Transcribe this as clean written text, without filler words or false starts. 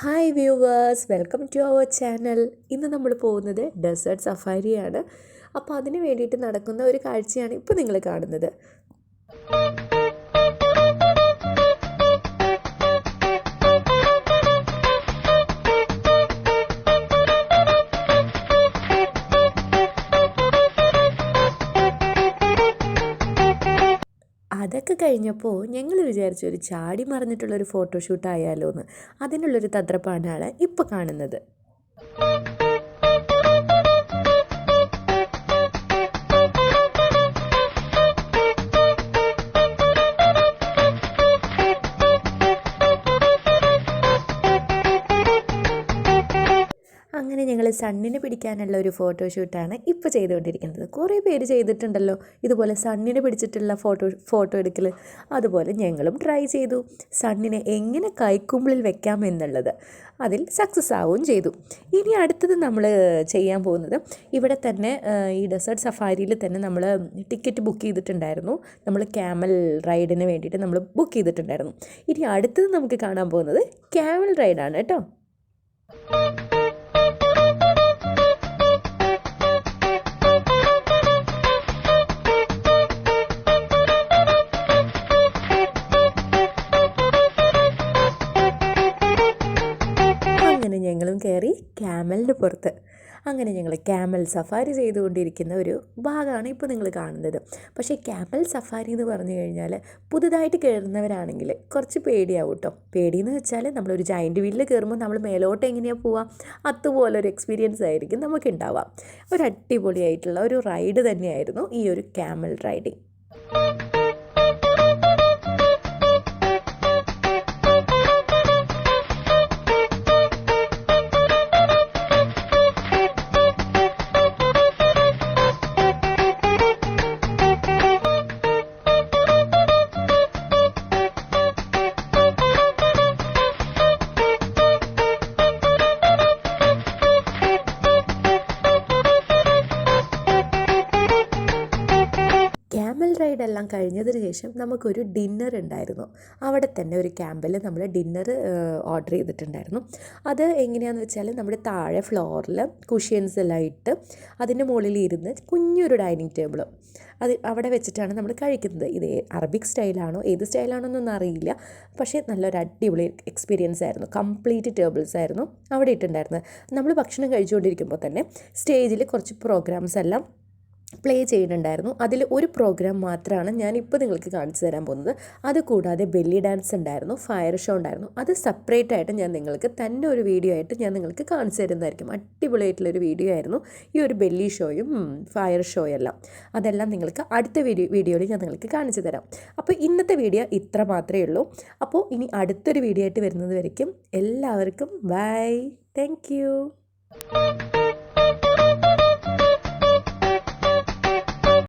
Hi viewers, welcome to our channel. ഇന്ന് നമ്മൾ പോകുന്നത് ഡെസേർട്ട് സഫാരിയാണ്. അപ്പോൾ അതിന് വേണ്ടിയിട്ട് നടക്കുന്ന ഒരു കാഴ്ചയാണ് ഇപ്പോൾ നിങ്ങൾ കാണുന്നത്. അതൊക്കെ കഴിഞ്ഞപ്പോൾ ഞങ്ങൾ വിചാരിച്ചു ഒരു ചാടി മറിഞ്ഞിട്ടുള്ളൊരു ഫോട്ടോഷൂട്ട് ആയാലോ എന്ന്. അതിനുള്ളൊരു തത്രപ്പാടാണ് ഇപ്പോൾ കാണുന്നത്. അങ്ങനെ ഞങ്ങൾ സണ്ണിനെ പിടിക്കാനുള്ള ഒരു ഫോട്ടോഷൂട്ടാണ് ഇപ്പോൾ ചെയ്തുകൊണ്ടിരിക്കുന്നത്. കുറേ പേര് ചെയ്തിട്ടുണ്ടല്ലോ ഇതുപോലെ സണ്ണിനെ പിടിച്ചിട്ടുള്ള ഫോട്ടോ എടുക്കൽ. അതുപോലെ ഞങ്ങളും ട്രൈ ചെയ്തു സണ്ണിനെ എങ്ങനെ കൈക്കുമ്പിളിൽ വെക്കാം എന്നുള്ളത്. അതിൽ സക്സസ് ആവുകയും ചെയ്തു. ഇനി അടുത്തത് നമ്മൾ ചെയ്യാൻ പോകുന്നത് ഇവിടെ തന്നെ ഈ ഡെസേർട്ട് സഫാരിയിൽ തന്നെ നമ്മൾ ടിക്കറ്റ് ബുക്ക് ചെയ്തിട്ടുണ്ടായിരുന്നു. നമ്മൾ ക്യാമൽ റൈഡിന് വേണ്ടിയിട്ട് നമ്മൾ ബുക്ക് ചെയ്തിട്ടുണ്ടായിരുന്നു. ഇനി അടുത്തത് നമുക്ക് കാണാൻ പോകുന്നത് ക്യാമൽ റൈഡാണ് കേട്ടോ. അങ്ങനെ ഞങ്ങളും കയറി ക്യാമലിൻ്റെ പുറത്ത്. അങ്ങനെ ഞങ്ങൾ ക്യാമൽ സഫാരി ചെയ്തുകൊണ്ടിരിക്കുന്ന ഒരു ഭാഗമാണ് ഇപ്പോൾ നിങ്ങൾ കാണുന്നത്. പക്ഷേ ക്യാമൽ സഫാരി എന്ന് പറഞ്ഞു കഴിഞ്ഞാൽ പുതുതായിട്ട് കയറുന്നവരാണെങ്കിൽ കുറച്ച് പേടിയാവും കേട്ടോ. പേടിയെന്ന് വെച്ചാൽ നമ്മളൊരു ജയൻറ്റ് വീലിൽ കയറുമ്പോൾ നമ്മൾ മേലോട്ട് എങ്ങനെയാണ് പോവുക, അതുപോലൊരു എക്സ്പീരിയൻസ് ആയിരിക്കും നമുക്കുണ്ടാവാം. ഒരു അടിപൊളിയായിട്ടുള്ള ഒരു റൈഡ് തന്നെയായിരുന്നു ഈ ഒരു ക്യാമൽ റൈഡിങ്. ക്യാമൽ റൈഡെല്ലാം കഴിഞ്ഞതിന് ശേഷം നമുക്കൊരു ഡിന്നർ ഉണ്ടായിരുന്നു. അവിടെ തന്നെ ഒരു ക്യാമ്പിൽ നമ്മൾ ഡിന്നർ ഓർഡർ ചെയ്തിട്ടുണ്ടായിരുന്നു. അത് എങ്ങനെയാണെന്ന് വെച്ചാൽ നമ്മുടെ താഴെ ഫ്ലോറിൽ കുഷ്യൻസ് എല്ലാം ഇട്ട് അതിൻ്റെ മുകളിൽ ഇരുന്ന് കുഞ്ഞൊരു ഡൈനിങ് ടേബിൾ അത് അവിടെ വെച്ചിട്ടാണ് നമ്മൾ കഴിക്കുന്നത്. ഇത് അറബിക് സ്റ്റൈലാണോ ഏത് സ്റ്റൈലാണോന്നൊന്നും അറിയില്ല. പക്ഷേ നല്ലൊരു അടിപൊളി എക്സ്പീരിയൻസ് ആയിരുന്നു. കംപ്ലീറ്റ് ടേബിൾസ് ആയിരുന്നു അവിടെ ഇട്ടുണ്ടായിരുന്നത്. നമ്മൾ ഭക്ഷണം കഴിച്ചുകൊണ്ടിരിക്കുമ്പോൾ തന്നെ സ്റ്റേജിൽ കുറച്ച് പ്രോഗ്രാംസ് എല്ലാം പ്ലേ ചെയ്യുന്നുണ്ടായിരുന്നു. അതിൽ ഒരു പ്രോഗ്രാം മാത്രമാണ് ഞാനിപ്പോൾ നിങ്ങൾക്ക് കാണിച്ചു തരാൻ പോകുന്നത്. അതുകൂടാതെ ബെല്ലി ഡാൻസ് ഉണ്ടായിരുന്നു, ഫയർ ഷോ ഉണ്ടായിരുന്നു. അത് സെപ്പറേറ്റ് ആയിട്ട് ഞാൻ നിങ്ങൾക്ക് തന്നെ ഒരു വീഡിയോ ആയിട്ട് ഞാൻ നിങ്ങൾക്ക് കാണിച്ചു തരുന്നതായിരിക്കും. അടിപൊളിയായിട്ടുള്ളൊരു വീഡിയോ ആയിരുന്നു ഈ ഒരു ബെല്ലി ഷോയും ഫയർ ഷോയെല്ലാം. അതെല്ലാം നിങ്ങൾക്ക് അടുത്ത വീഡിയോയിൽ ഞാൻ നിങ്ങൾക്ക് കാണിച്ചു തരാം. അപ്പോൾ ഇന്നത്തെ വീഡിയോ ഇത്ര മാത്രമേ ഉള്ളൂ. അപ്പോൾ ഇനി അടുത്തൊരു വീഡിയോ ആയിട്ട് വരുന്നത് വരയ്ക്കും എല്ലാവർക്കും ബൈ. Thank you.